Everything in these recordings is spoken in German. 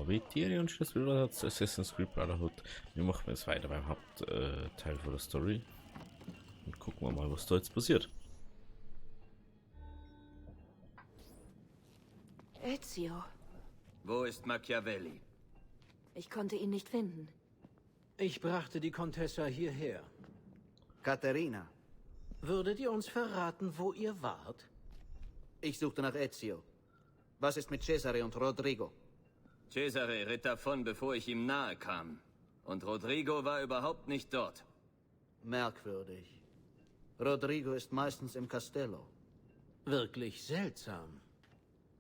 wie Tyrion schon das Bilder hat, Assassin's Creed Brotherhood. Wir machen jetzt weiter beim Hauptteil von der Story. Und gucken wir mal, was da jetzt passiert. Ezio. Wo ist Machiavelli? Ich konnte ihn nicht finden. Ich brachte die Contessa hierher. Katharina, Würdet ihr uns verraten, wo ihr wart? ich suchte nach Ezio. Was ist mit Cesare und Rodrigo? Cesare ritt davon, bevor ich ihm nahe kam. Und Rodrigo war überhaupt nicht dort. Merkwürdig. Rodrigo ist meistens im Castello. Wirklich seltsam.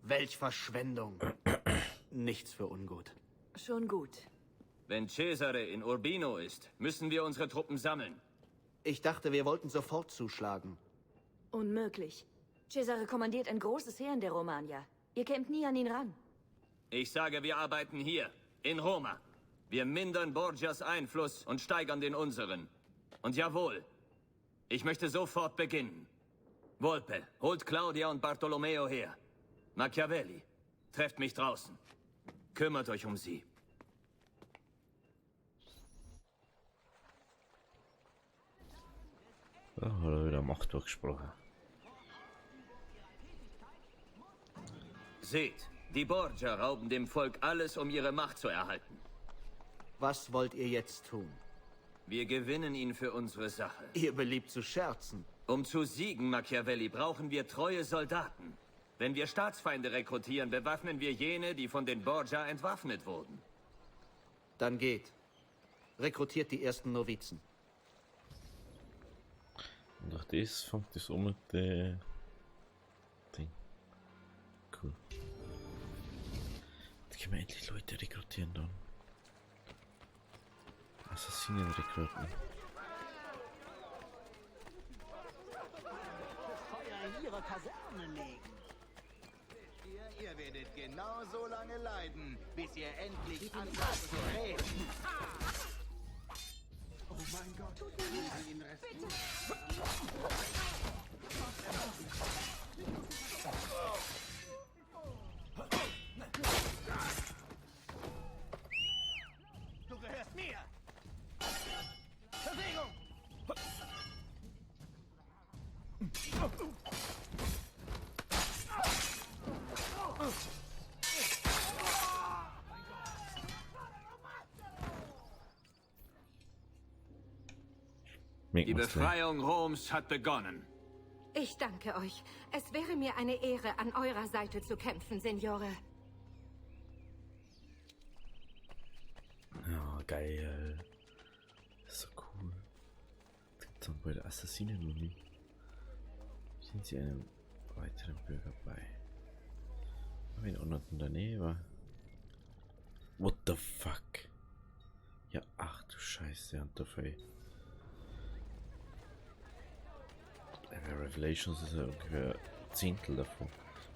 Welch Verschwendung. Nichts für ungut. Schon gut. Wenn Cesare in Urbino ist, müssen wir unsere Truppen sammeln. Ich dachte, wir wollten sofort zuschlagen. Unmöglich. Cesare kommandiert ein großes Heer in der Romagna. Ihr kämt nie an ihn ran. Ich sage, wir arbeiten hier, in Roma. Wir mindern Borgias Einfluss und steigern den unseren. Und jawohl, ich möchte sofort beginnen. Volpe, holt Claudia und Bartolomeo her. Machiavelli, trefft mich draußen. Kümmert euch um sie. Da hat er wieder Macht durchgesprochen. Seht, die Borgia rauben dem Volk alles, um ihre Macht zu erhalten. Was wollt ihr jetzt tun? Wir gewinnen ihn für unsere Sache. Ihr beliebt zu scherzen. Um zu siegen, Machiavelli, brauchen wir treue Soldaten. Wenn wir Staatsfeinde rekrutieren, bewaffnen wir jene, die von den Borgia entwaffnet wurden. Dann geht. Rekrutiert die ersten Novizen. Und auch das fängt das um mit der Ding. Cool. Da können wir endlich Leute rekrutieren dann. Assassinen rekrutieren. Feuer in ihre Kaserne legen. Ihr werdet genau so lange leiden, bis ihr endlich anfangt zu reden. Oh mein Gott. Bitte. Du gehörst mir! Bewegung! Die Befreiung Roms hat begonnen. Ich danke euch. Es wäre mir eine Ehre, an eurer Seite zu kämpfen, Signore. Ja, geil. So cool. Gibt dann bei der Assassinen noch nie. Sind sie einem weiteren Bürger bei? Wenn auch noch in der Nähe war. What the fuck? Ja, ach du Scheiße, Hunterfey. Revelations ist ja ungefähr ein Zehntel davon.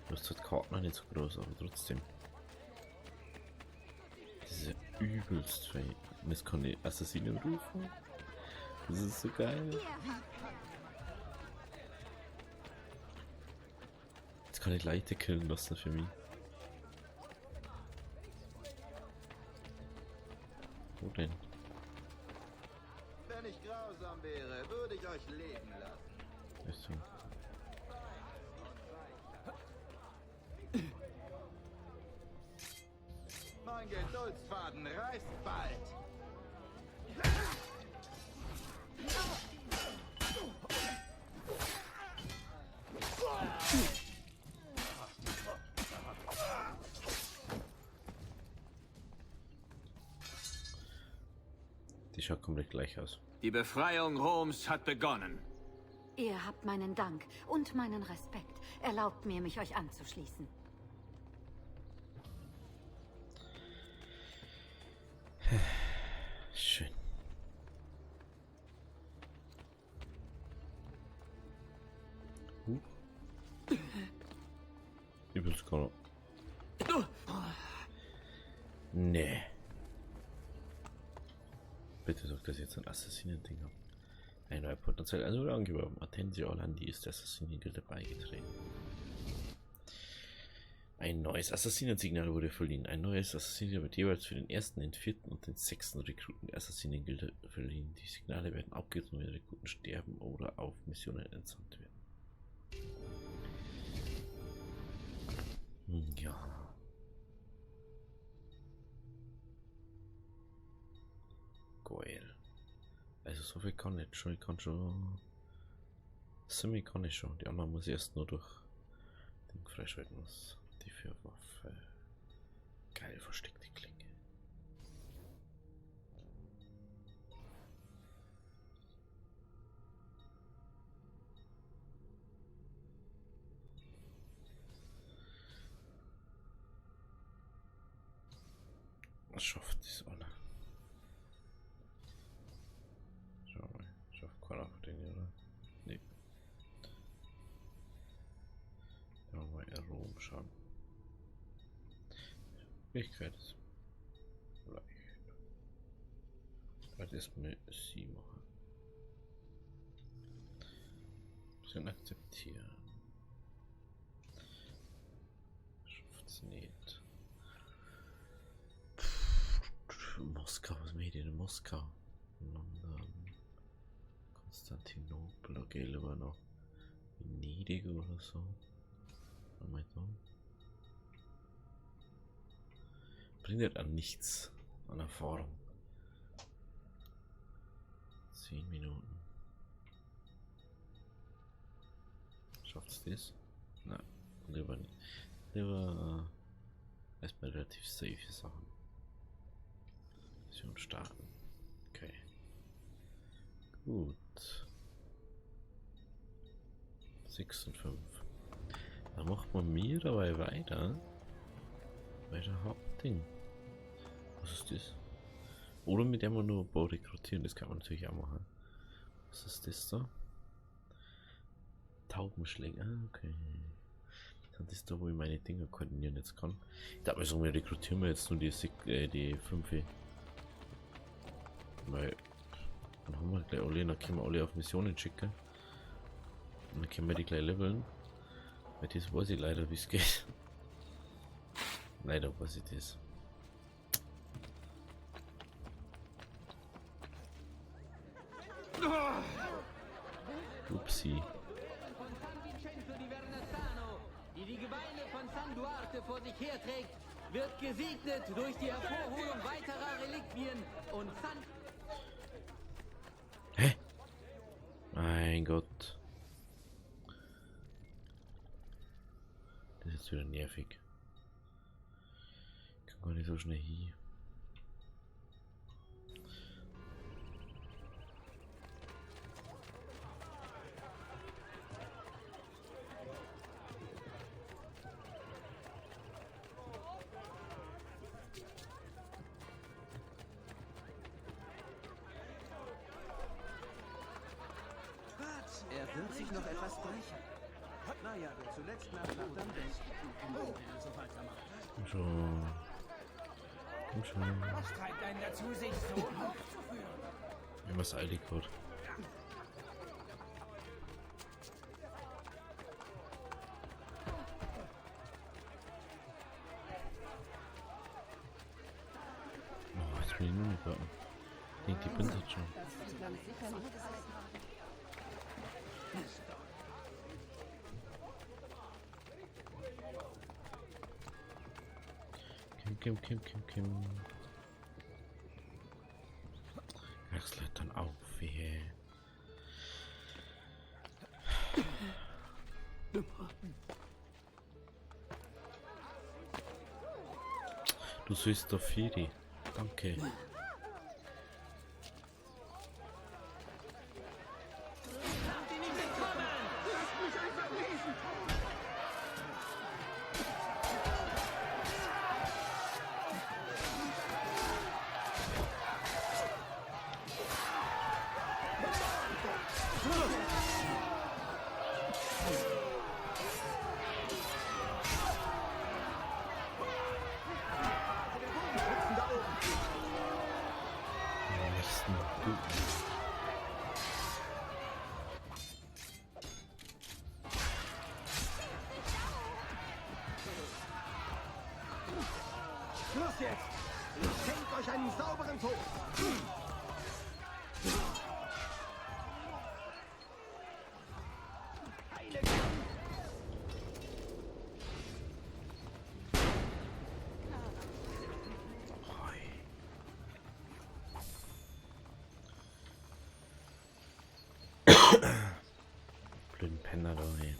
Du hast halt Karten noch nicht so groß, aber trotzdem. Das ist ja übelst fake. Und jetzt kann ich Assassinen rufen. Das ist so geil. Jetzt kann ich Leute killen lassen für mich. Wo denn? Wenn ich grausam wäre, würde ich euch leben lassen. Ist so. Mein Geduldsfaden reißt bald. Die schaut komplett gleich aus. Die Befreiung Roms hat begonnen. Ihr habt meinen Dank und meinen Respekt. Erlaubt mir, mich euch anzuschließen. Schön. Übelst cool. Nee. Bitte sagt, dass ich jetzt ein Assassinen-Ding habe. Ein neuer Potenzial also wurde angeworben. Attensio Orlandi ist der Assassinen-Gilde beigetreten. Ein neues Assassinensignal wurde verliehen. Ein neues Assassinensignal wird jeweils für den 1., den 4. und den 6. Rekruten der Assassinengilde verliehen. Die Signale werden abgegeben, wenn Rekruten sterben oder auf Missionen entsandt werden. Ja. Geil. Also so viel kann ich schon. Ich kann schon... Semi kann ich schon. Die anderen muss ich erst nur durch den freischalten muss. Die für Waffe. Geil versteckte Klinge. Was schafft das alle? Schau mal. Schafft keiner von denen, oder? Nee. Ja, mal eher Rom schauen. Fähigkeit ist leicht. Vielleicht erstmal sie machen. Bisschen akzeptieren. Schafft's nicht. Moskau, was mache ich denn in Moskau? London. Konstantinopel, okay, lieber noch Venedig oder so. Was mal da? Bringt halt an nichts an Erfahrung. 10 Minuten. Schafft's das? Nein, lieber nicht. Lieber erstmal relativ safe Sachen. Mission starten. Okay. Gut. 6 und 5. Da macht man mir dabei weiter. Bei der Hauptding. Was ist das? Oder mit der man nur Bau rekrutieren, das kann man natürlich auch machen. Was ist das da? Taubenschläger, okay. Das ist da, wo ich meine Dinger koordinieren jetzt kann. Ich dachte mir so, wir rekrutieren wir jetzt nur die 5. Weil dann haben wir gleich alle, dann können wir alle auf Missionen schicken. Und dann können wir die gleich leveln. Weil das weiß ich leider, wie es geht. Leider weiß ich das. Upsi. Die die Gebeine von San Duarte vor sich herträgt, wird gesegnet durch die Hervorholung weiterer Reliquien und San... Hä? Mein Gott. Das ist jetzt wieder nervig. Ich kann gar nicht so schnell hier. Er wird sich noch etwas brechen. Naja, wer zuletzt nachlacht, am besten. Oh, so weitermacht. Komm schon. Komm schon. Was treibt einen dazu, sich so aufzuführen? Irgendwas eilig wird. Oh, jetzt bin ich nur nicht warten. Ich denke, die bin jetzt schon. Kim. Wechselt dann auf, wie. Du süßer Firi. Danke. Schluss jetzt! Ich schenke euch einen sauberen Tod! Blöden Penner da, ey.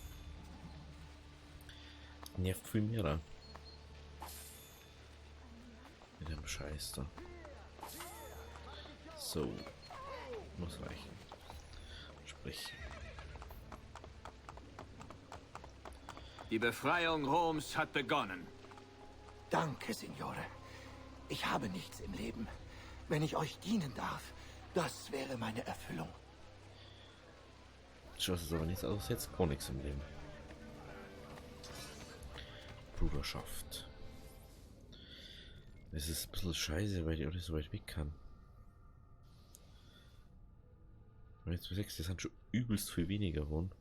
Nervt viel mehr da. Mit dem Scheiß da. So. Muss reichen. Sprich. Die Befreiung Roms hat begonnen. Danke, Signore. Ich habe nichts im Leben. Wenn ich euch dienen darf, das wäre meine Erfüllung. Schaut es aber nichts aus, jetzt gar nichts im Leben. Bruderschaft. Es ist ein bisschen scheiße, weil die alle so weit weg kann. Und jetzt sechs, das sind schon übelst viel weniger wohnen.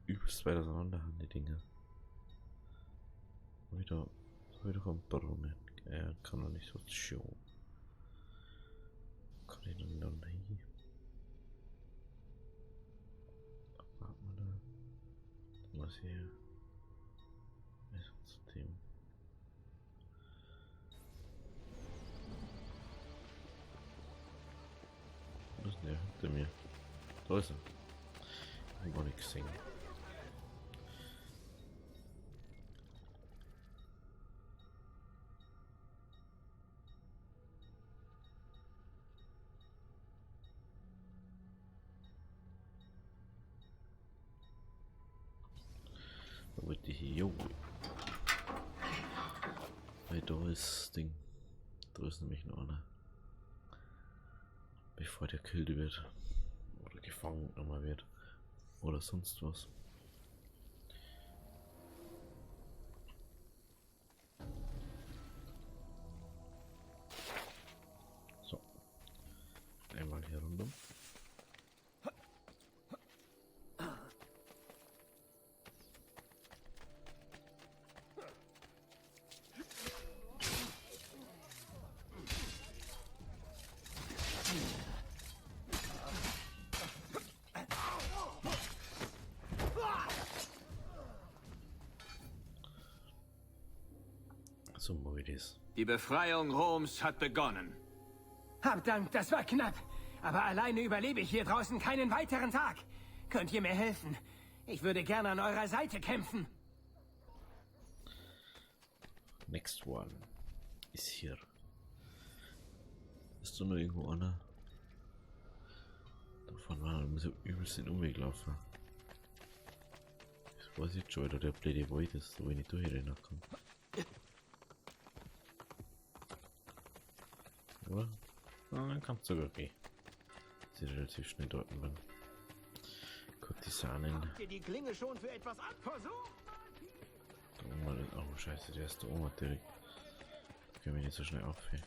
Übelst weit auseinander haben die Dinger. Wieder kommt Baron. Er kann doch nicht so schön. Kann ich denn dann hin? Warten wir da. Was hier? Was ist das Thema? Was ist denn der hinter mir? Da ist er. Ich hab gar nichts gesehen. Da wollte ich hier. Jo. Weil da ist das Ding. Da ist nämlich noch einer. Bevor der killt wird. Oder gefangen nochmal wird. Oder sonst was. So. Einmal hier runter. So mal wie das. Die Befreiung Roms hat begonnen. Hab Dank, das war knapp. Aber alleine überlebe ich hier draußen keinen weiteren Tag. Könnt ihr mir helfen? Ich würde gerne an eurer Seite kämpfen. Next one ist hier. Ist da noch irgendwo einer? Davon war er so übelst den Umweg laufen. Das weiß ich jetzt schon, oder der blöde Wald ist, wo ich nicht durchrennen kann. Oder? Ah, dann kann es sogar gehen. Sieht relativ schnell dort drin. Kurtisanen. Habt ihr die Klinge schon für etwas versucht? Da oben ist auch scheiße, der ist da oben direkt. Können wir nicht so schnell aufhören.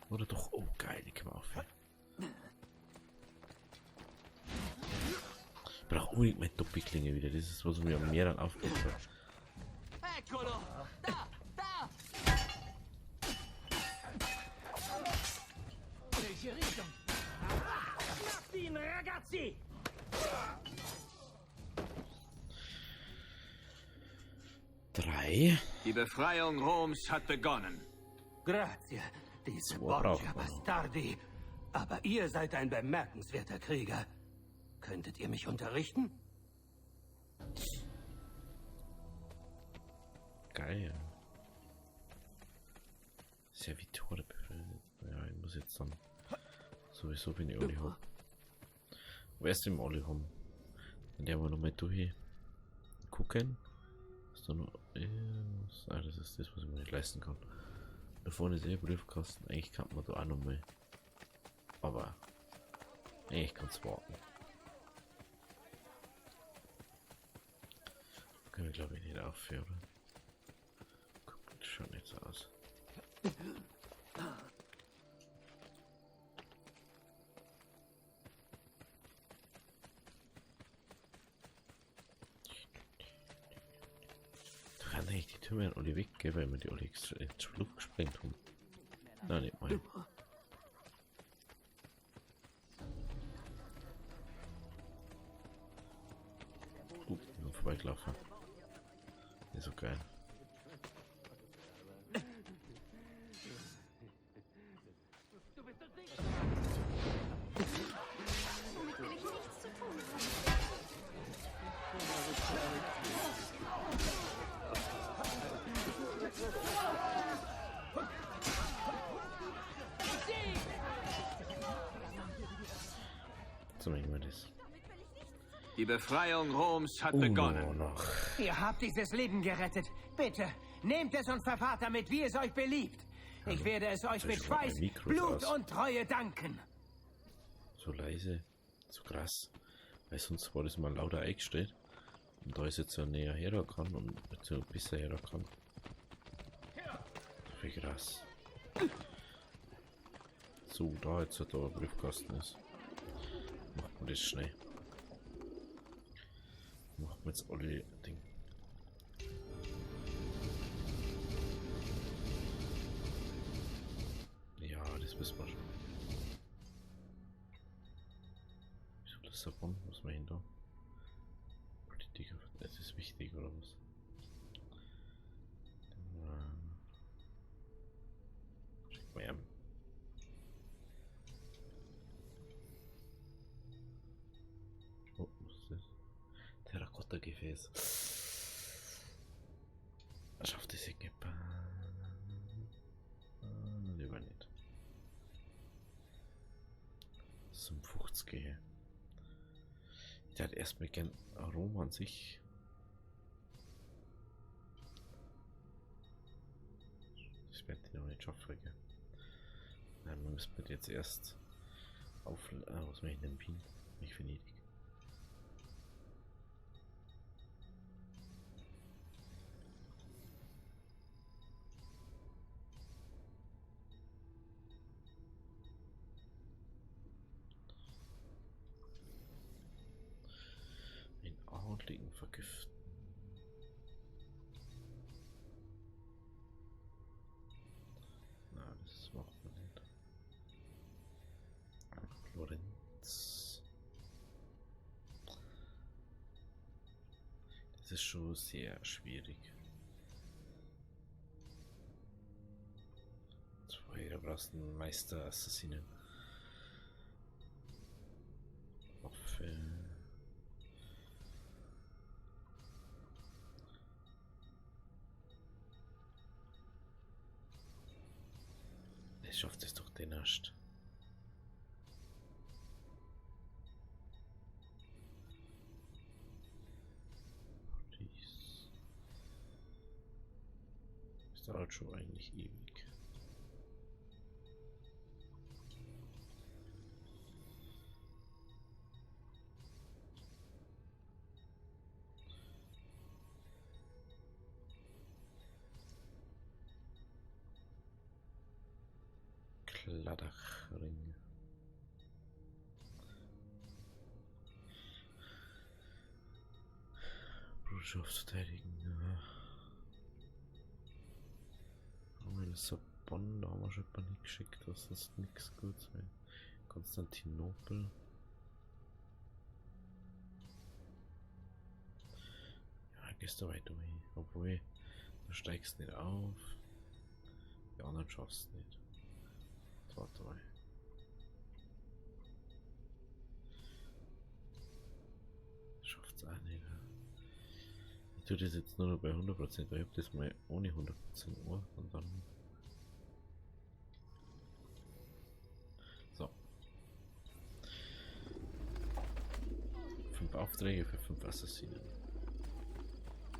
Oder doch, oh geil, die können wir aufhören. Ich brauche unbedingt meine Doppelklinge wieder, das ist was mir am Meer dann aufgeht. Eccolo! Da! Da! Welche Richtung? Schnappt ihn, ragazzi! Drei. Die Befreiung Roms hat begonnen. Grazie, diese So braucht Borgia man noch. Bastardi. Aber ihr seid ein bemerkenswerter Krieger. Könntet ihr mich unterrichten? Geil. Servitore befreundet. Ja, ich muss jetzt dann sowieso bin ich alle haben. Wo erst im alle haben. Dann werden wir nochmal durch gucken. Ist da noch. Das ist das, was ich mir nicht leisten kann. Da vorne ist der Briefkasten. Eigentlich kann man da auch nochmal. Aber eigentlich kann es warten. Können wir glaube ich nicht aufhören. Guck, das schaut nicht so aus. Da kann ne, die Türme haben alle weg, gell, weil wir die alle extra in die Luft gesprengt haben. Nein, nicht mal. Nur vorbeigelaufen. Nicht so geil. So machen wir das. Die Befreiung Roms hat Oh, begonnen. noch. Ihr habt dieses Leben gerettet. Bitte, nehmt es und verfahrt damit, wie es euch beliebt. Ich werde es euch mit ich mach mein Schweiß, Mikro Blut aus. und Treue danken. So leise, so krass. Weil sonst war das mal lauter eingestellt. Und da ist jetzt ja näher her kann und so besser her kann. Wie krass. So, da jetzt hat der Briefkasten ist. Macht man das schnell. Machen wir jetzt alle Dinge. Ja, das wissen wir schon. Wieso Lissabon? Was wir hin da? Politiker, das ist wichtig oder was? Schick mal an. Oh, was ist das? Terrakotta-Gefäß. Schafft es nicht. Lieber nicht. Zum 50 her. Ich hätte erstmal gern Aroma an sich. Das werde ich noch nicht schaffen. Gell? Nein, wir müssen jetzt erst auf. Was mache ich denn in Wien? Nicht Venedig. Adligen vergiften. Na, das macht man nicht. Florenz. Das ist schon sehr schwierig. Da brauchst du einen Meister-Assassinen. Waffe. Ich schafft es doch den erst. Dies ist halt schon eigentlich ewig. Kladdachring. Bruderschaft verteidigen. Ja. Haben wir Lissabon, da haben wir schon nicht geschickt, das ist nichts gut sein. Konstantinopel. Ja, gehst du weit durch. Obwohl, du steigst nicht auf. Die anderen schaffst nicht. Warte mal. Schafft's auch nicht. Ich tue das jetzt nur noch bei 100%, weil ich habe das mal ohne 100% Uhr und dann. So. 5 Aufträge für 5 Assassinen.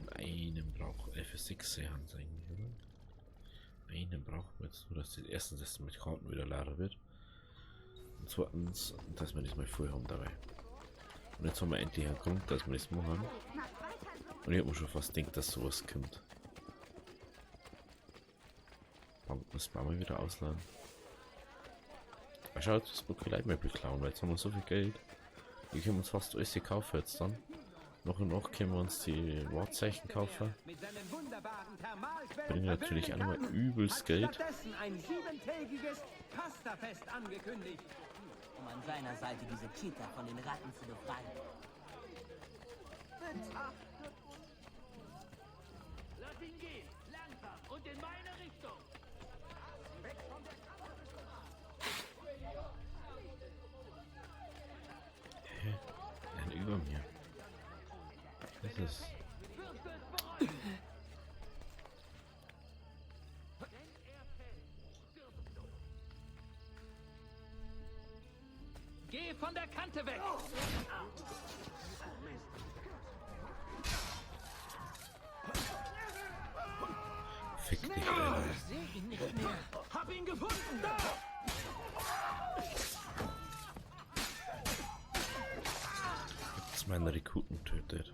Und einen braucht für 6 Seehans eigentlich, oder? Einen brauchen wir jetzt nur, dass das erstens, dass mit Karten wieder leer wird. Und zweitens, dass wir das mal voll haben dabei. Und jetzt haben wir endlich einen Grund, dass wir das machen. Und ich habe mir schon fast gedacht, dass sowas kommt. Bank muss man mal wieder ausladen. Schaut, das Buch Leitmöbel klauen, weil jetzt haben wir so viel Geld. Wir können uns fast alles kaufen jetzt dann. Noch und noch können wir uns die Wortzeichen kaufen. Mit seinen wunderbaren Thermalquellen Bringen natürlich auch nochmal verwöhnen kann, übelst hat Geld. stattdessen ein 7-tägiges Pastafest angekündigt. Um an seiner Seite diese Cheetah von den Ratten zu befreien. Lass ihn gehen, langsam und in meine Richtung. Hä? Nein, über mir. Das ist... Geh von der Kante weg! Fick dich, Alter. Seh ihn nicht mehr. Hab ihn gefunden! Da! Jetzt meinen Rekruten tötet.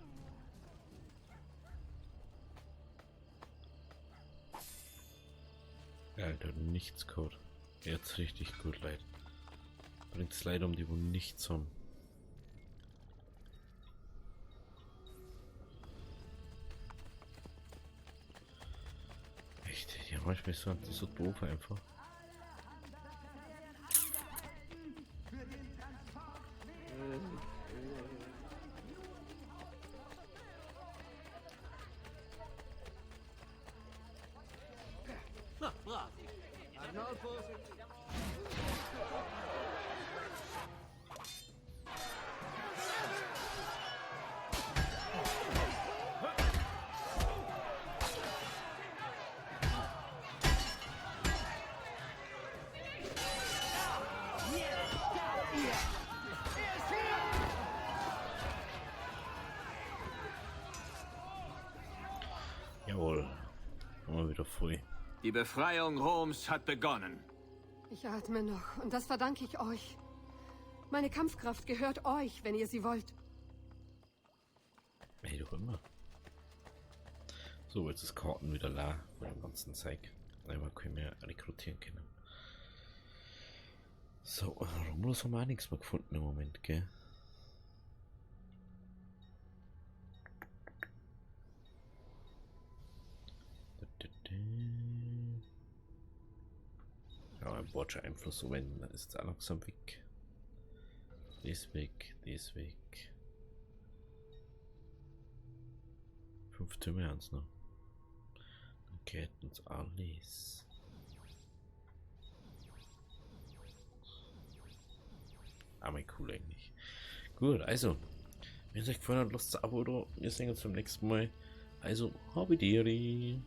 Alter, nichts Code. Jetzt richtig gut, Leid. Bringt's leider um die, wo nichts haben. Echt, ja, manchmal ist das so doof einfach. Na, brav. Arnolfus. Jawohl. Immer wieder früh. Die Befreiung Roms hat begonnen. Ich atme noch und das verdanke ich euch. Meine Kampfkraft gehört euch, wenn ihr sie wollt. Ey, doch immer. So, jetzt ist Karten wieder la von dem ganzen Zeug. Einmal können wir rekrutieren können. So, Romulus haben wir auch nichts mehr gefunden im Moment, gell? Ja, ein Borgia Einfluss, so wenn, dann ist jetzt auch langsam weg. Das weg, das weg. 5 Türme haben es noch. Dann geht uns alles. Aber cool eigentlich. Gut, also, wenn es euch gefallen hat, lasst ein Abo da. Wir sehen uns beim nächsten Mal. Also, Habidiri.